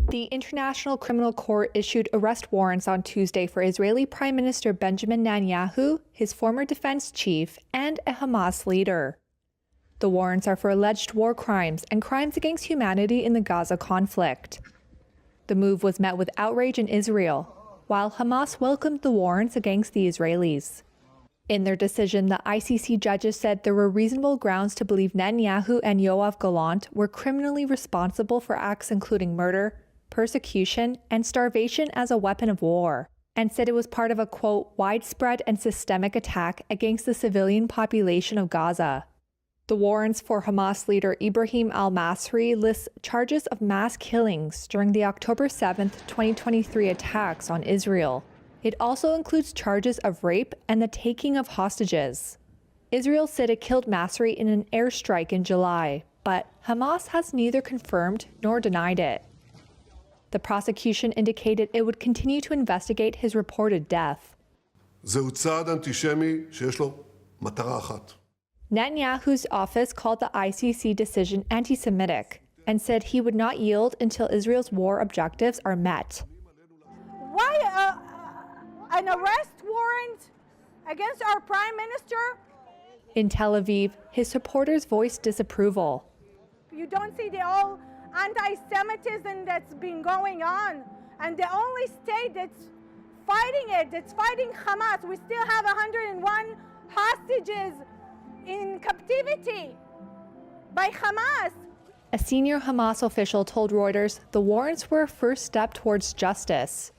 The International Criminal Court issued arrest warrants on Tuesday for Israeli Prime Minister Benjamin Netanyahu, his former defense chief, and a Hamas leader. The warrants are for alleged war crimes and crimes against humanity in the Gaza conflict. The move was met with outrage in Israel, while Hamas welcomed the warrants against the Israelis. In their decision, the ICC judges said there were reasonable grounds to believe Netanyahu and Yoav Gallant were criminally responsible for acts including murder, persecution, and starvation as a weapon of war, and said it was part of a, quote, widespread and systemic attack against the civilian population of Gaza. The warrants for Hamas leader Ibrahim al-Masri lists charges of mass killings during the October 7, 2023 attacks on Israel. It also includes charges of rape and the taking of hostages. Israel said it killed Masri in an airstrike in July, but Hamas has neither confirmed nor denied it. The prosecution indicated it would continue to investigate his reported death. Netanyahu's office called the ICC decision anti-Semitic and said he would not yield until Israel's war objectives are met. Why an arrest warrant against our prime minister? In Tel Aviv, his supporters voiced disapproval. You don't see the all anti-Semitism that's been going on, and the only state that's fighting Hamas. We still have 101 hostages in captivity by Hamas. A senior Hamas official told Reuters the warrants were a first step towards justice.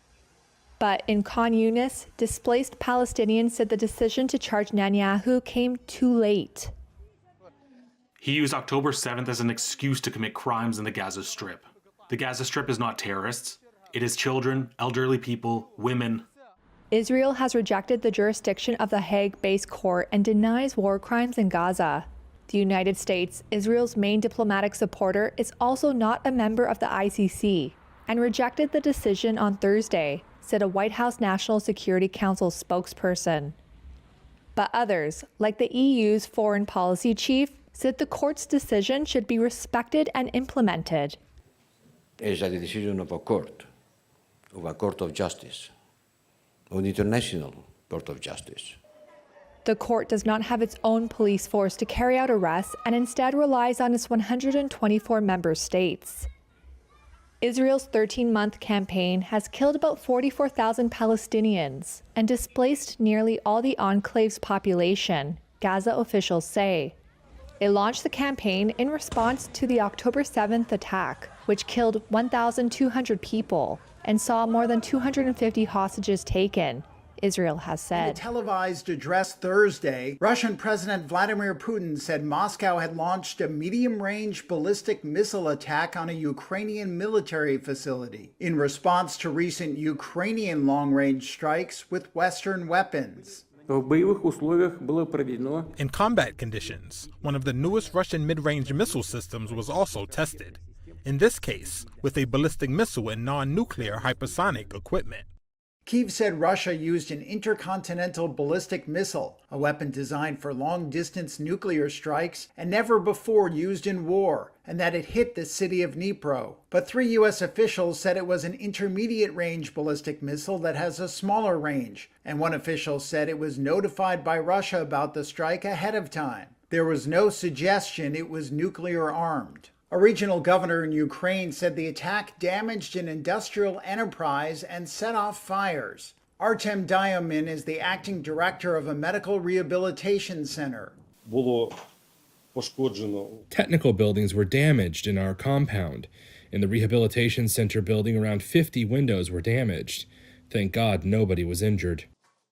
But in Khan Yunis, displaced Palestinians said the decision to charge Netanyahu came too late. He used October 7th as an excuse to commit crimes in the Gaza Strip. The Gaza Strip is not terrorists. It is children, elderly people, women. Israel has rejected the jurisdiction of the Hague-based court and denies war crimes in Gaza. The United States, Israel's main diplomatic supporter, is also not a member of the ICC and rejected the decision on Thursday, said a White House National Security Council spokesperson. But others, like the EU's foreign policy chief, said the court's decision should be respected and implemented. It is a decision of a court of justice, of an international court of justice. The court does not have its own police force to carry out arrests and instead relies on its 124 member states. Israel's 13-month campaign has killed about 44,000 Palestinians and displaced nearly all the enclave's population, Gaza officials say. It launched the campaign in response to the October 7th attack, which killed 1,200 people and saw more than 250 hostages taken, Israel has said. In a televised address Thursday, Russian President Vladimir Putin said Moscow had launched a medium-range ballistic missile attack on a Ukrainian military facility in response to recent Ukrainian long-range strikes with Western weapons. In combat conditions, one of the newest Russian mid-range missile systems was also tested, in this case with a ballistic missile and non-nuclear hypersonic equipment. Kyiv said Russia used an intercontinental ballistic missile, a weapon designed for long-distance nuclear strikes and never before used in war, and that it hit the city of Dnipro. But 3 U.S. officials said it was an intermediate-range ballistic missile that has a smaller range, and one official said it was notified by Russia about the strike ahead of time. There was no suggestion it was nuclear-armed. A regional governor in Ukraine said the attack damaged an industrial enterprise and set off fires. Artem Dyamin is the acting director of a medical rehabilitation center. Technical buildings were damaged in our compound. In the rehabilitation center building, around 50 windows were damaged. Thank God nobody was injured.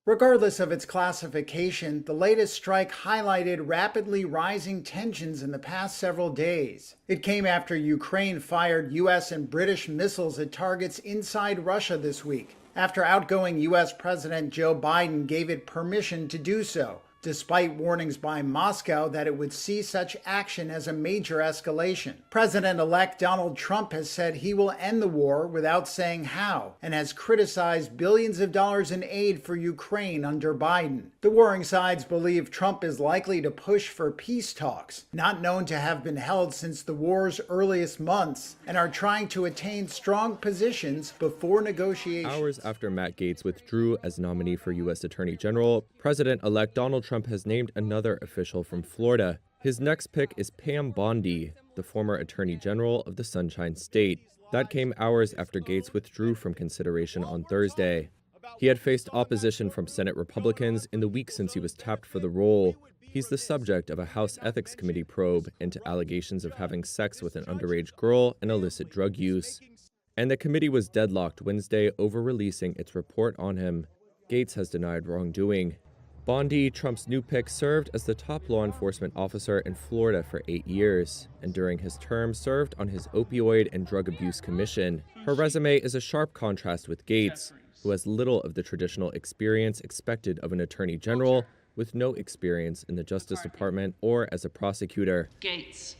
Regardless of its classification, the latest strike highlighted rapidly rising tensions in the past several days. It came after Ukraine fired U.S. and British missiles at targets inside Russia this week, after outgoing U.S. President Joe Biden gave it permission to do so, despite warnings by Moscow that it would see such action as a major escalation. President-elect Donald Trump has said he will end the war without saying how, and has criticized billions of dollars in aid for Ukraine under Biden. The warring sides believe Trump is likely to push for peace talks, not known to have been held since the war's earliest months, and are trying to attain strong positions before negotiations. Hours after Matt Gaetz withdrew as nominee for U.S. Attorney General, President-elect Donald Trump has named another official from Florida. His next pick is Pam Bondi, the former Attorney General of the Sunshine State. That came hours after Gaetz withdrew from consideration on Thursday. He had faced opposition from Senate Republicans in the week since he was tapped for the role. He's the subject of a House Ethics Committee probe into allegations of having sex with an underage girl and illicit drug use. And the committee was deadlocked Wednesday over releasing its report on him. Gaetz has denied wrongdoing. Bondi, Trump's new pick, served as the top law enforcement officer in Florida for 8 years, and during his term served on his Opioid and Drug Abuse Commission. Her resume is a sharp contrast with Gaetz, who has little of the traditional experience expected of an attorney general, with no experience in the Justice Department or as a prosecutor. Gaetz.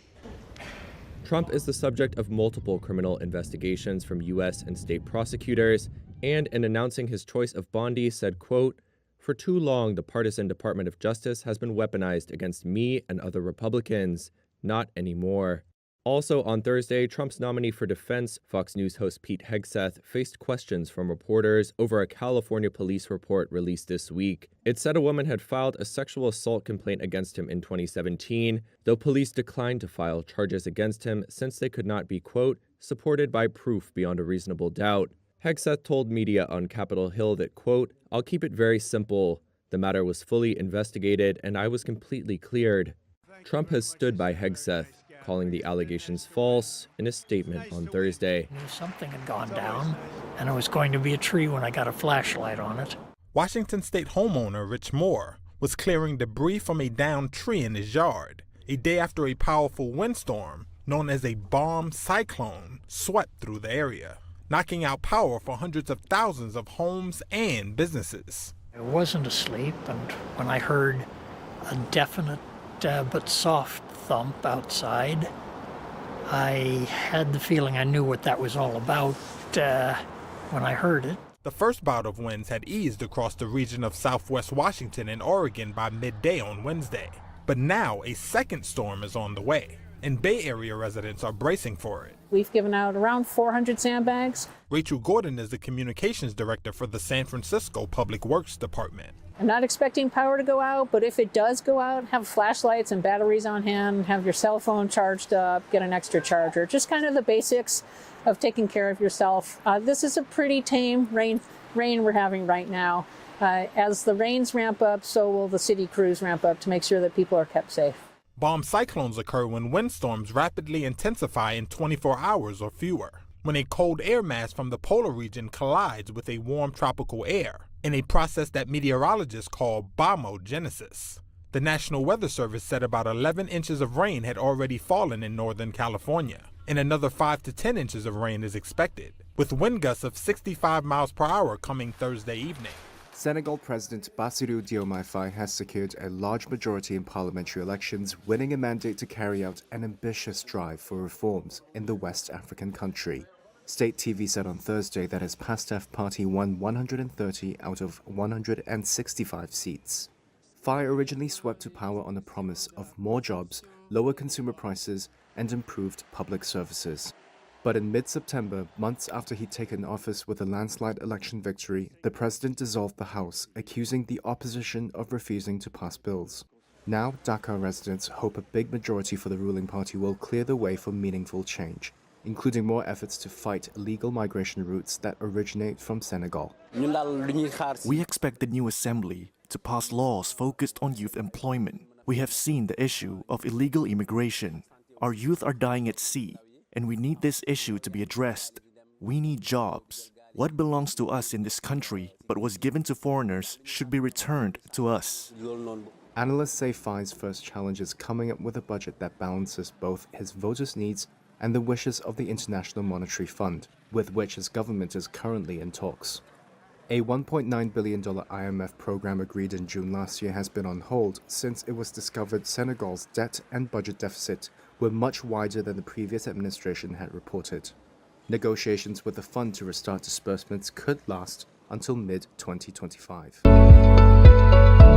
Trump is the subject of multiple criminal investigations from U.S. and state prosecutors, and in announcing his choice of Bondi said, quote, "For too long, the partisan Department of Justice has been weaponized against me and other Republicans. Not anymore." Also on Thursday, Trump's nominee for defense, Fox News host Pete Hegseth, faced questions from reporters over a California police report released this week. It said a woman had filed a sexual assault complaint against him in 2017, though police declined to file charges against him since they could not be, quote, "supported by proof beyond a reasonable doubt." Hegseth told media on Capitol Hill that, quote, "I'll keep it very simple. The matter was fully investigated and I was completely cleared." Trump has stood by Hegseth, calling the allegations false in a statement on Thursday. I knew something had gone down, and it was going to be a tree when I got a flashlight on it. Washington State homeowner Rich Moore was clearing debris from a downed tree in his yard a day after a powerful windstorm known as a bomb cyclone swept through the area, knocking out power for hundreds of thousands of homes and businesses. I wasn't asleep, and when I heard a definite but soft thump outside, I had the feeling I knew what that was all about when I heard it. The first bout of winds had eased across the region of southwest Washington and Oregon by midday on Wednesday. But now a second storm is on the way, and Bay Area residents are bracing for it. We've given out around 400 sandbags. Rachel Gordon is the communications director for the San Francisco Public Works Department. I'm not expecting power to go out, but if it does go out, have flashlights and batteries on hand, have your cell phone charged up, get an extra charger, just kind of the basics of taking care of yourself. This is a pretty tame rain we're having right now. As the rains ramp up, so will the city crews ramp up to make sure that people are kept safe. Bomb cyclones occur when windstorms rapidly intensify in 24 hours or fewer, when a cold air mass from the polar region collides with a warm tropical air, in a process that meteorologists call bombogenesis. The National Weather Service said about 11 inches of rain had already fallen in Northern California, and another 5 to 10 inches of rain is expected, with wind gusts of 65 miles per hour coming Thursday evening. Senegal President Bassirou Diomaye Faye has secured a large majority in parliamentary elections, winning a mandate to carry out an ambitious drive for reforms in the West African country. State TV said on Thursday that his PASTEF party won 130 out of 165 seats. Faye originally swept to power on the promise of more jobs, lower consumer prices, and improved public services. But in mid-September, months after he'd taken office with a landslide election victory, the president dissolved the House, accusing the opposition of refusing to pass bills. Now, Dakar residents hope a big majority for the ruling party will clear the way for meaningful change, including more efforts to fight illegal migration routes that originate from Senegal. We expect the new assembly to pass laws focused on youth employment. We have seen the issue of illegal immigration. Our youth are dying at sea, and we need this issue to be addressed. We need jobs. What belongs to us in this country but was given to foreigners should be returned to us. Analysts say Faye's first challenge is coming up with a budget that balances both his voters' needs and the wishes of the International Monetary Fund, with which his government is currently in talks. A $1.9 billion IMF program agreed in June last year has been on hold since it was discovered Senegal's debt and budget deficit were much wider than the previous administration had reported. Negotiations with the fund to restart disbursements could last until mid-2025.